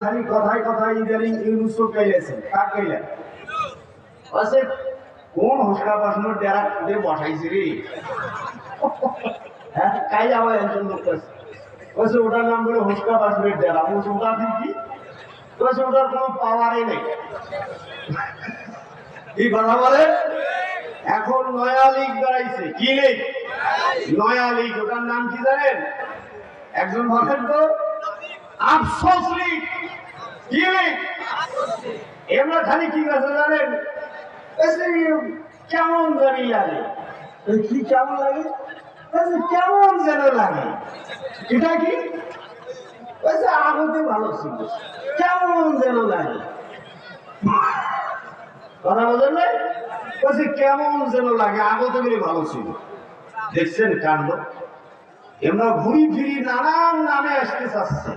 খালি কথায় কথায় ইদানিং ইউনুস কাইলেছেন কাক কাইলেন আছে কোন হুসকা বাসনের ডেরা দিয়ে বসাইছি রে হ্যাঁ কাই আমার একজন লোক আছে বলছে ওটার নাম বলে হুসকা বাসনের ডেরা বলছে ওটা কি বলছে ওটার কোনো পাওয়ারই নেই কি কথা বলে এখন নয়া লীগ দাঁড়াইছে কি লীগ নয়া লীগ ওটার নাম কি জানেন একজন বলেন তো আফসোস লীগ কি লীগ এমরা খালি কি আছে জানেন কেমন জানি লাগে কি কেমন লাগে কেমন যেন লাগে এটা কি আগতে ভালো ছিল কেমন যেন লাগে কথা বলেন নাই বলছি কেমন যেন লাগে আগতে বেশি ভালো ছিল দেখছেন কাণ্ড এমরা ঘুরি ফিরি নানান নামে আসতে চাচ্ছে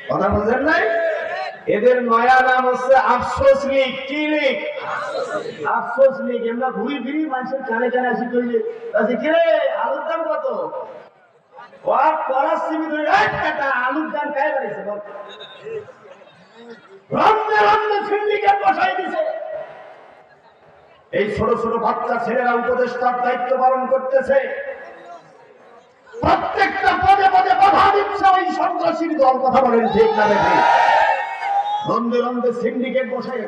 কথা বলছেন নাই এদের নয়া নাম হচ্ছে আফসোস লীগ কি লীগ আফসোস লীগ এমরা ঘুরি ফিরি মানুষের কানে কানে আসি কইলে বলছি কি রে আলুর দাম কত আলুর দাম কায় বাড়িছে রমদে রমদে সিন্ডিকেট বসাই দিছে এই ছোট ছোট বাচ্চা ছেলেরা উপদেষ্টার দায়িত্ব পালন করতেছে প্রত্যেকটা পদে পদে বাধা দিচ্ছে ওই সন্ত্রাসীর দল কথা বলেন ঠিক না ঠিক রমদে রমদে সিন্ডিকেট বসাই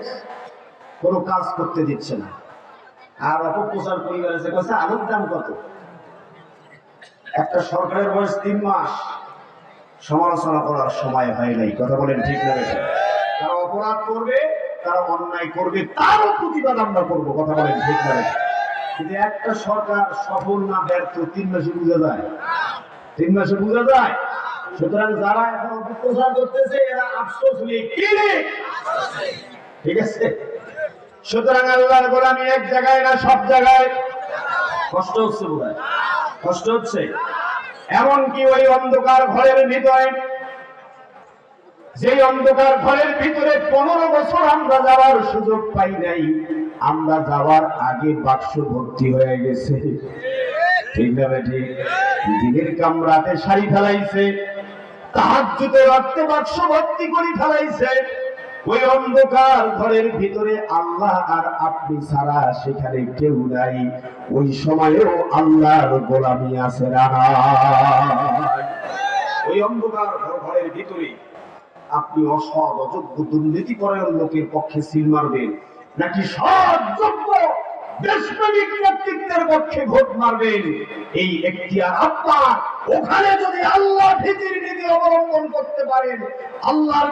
কোনো কাজ করতে দিচ্ছে না আর অপপ্রচার পরিবারে বলছে আলুর দাম কত একটা সরকারের বয়স 3 মাস সমালোচনা করার সময় হয় নাই কথা বলেন ঠিক না তারা অপরাধ করবে তারা অন্যায় করবে তারও প্রতিবাদ আমরা করবো কথা বলেন ঠিক না কিন্তু একটা সরকার সফল না ব্যর্থ 3 মাসে বোঝা যায় 3 মাসে বোঝা যায় সুতরাং যারা এখন অপপ্রচার করতেছে এরা আফসোস লীগ কি লীগ ঠিক আছে সুতরাং আল্লাহর গোলামি এক জায়গায় না সব জায়গায় কষ্ট হচ্ছে বোধহয় কষ্ট হচ্ছে এমনকি ওই অন্ধকার ঘরের ভিতরে যে অন্ধকার ঘরের ভিতরে 15 বছর আমরা যাওয়ার সুযোগ পাই নাই আমরা যাওয়ার আগে বাক্স ভর্তি হয়ে গেছে ঠিক না ঠিক দিনের কামরাতে শাড়ি ফেলাইছে তাহাজ্জুদে রক্তে বাক্স ভর্তি করে ফেলাইছে ওই অন্ধকার ঘরের ভিতরে আল্লাহ আর আপনি ছাড়া সেখানে কেউ নাই ওই সময়েও আল্লাহর গোলামি আছে না ওই অন্ধকার ঘরের ভিতরে আপনি অসৎ অযোগ্য দুর্নীতিপরায়ণ লোকের পক্ষে সিল মারবেন নাকি সৎ যোগ্য দেশপ্রেমিক নেতৃত্বের পক্ষে ভোট মারবেন এই এখতিয়ার আপনার ওখানে যদি আল্লাহ ভীতির নীতি অবলম্বন করতে পারেন আল্লাহর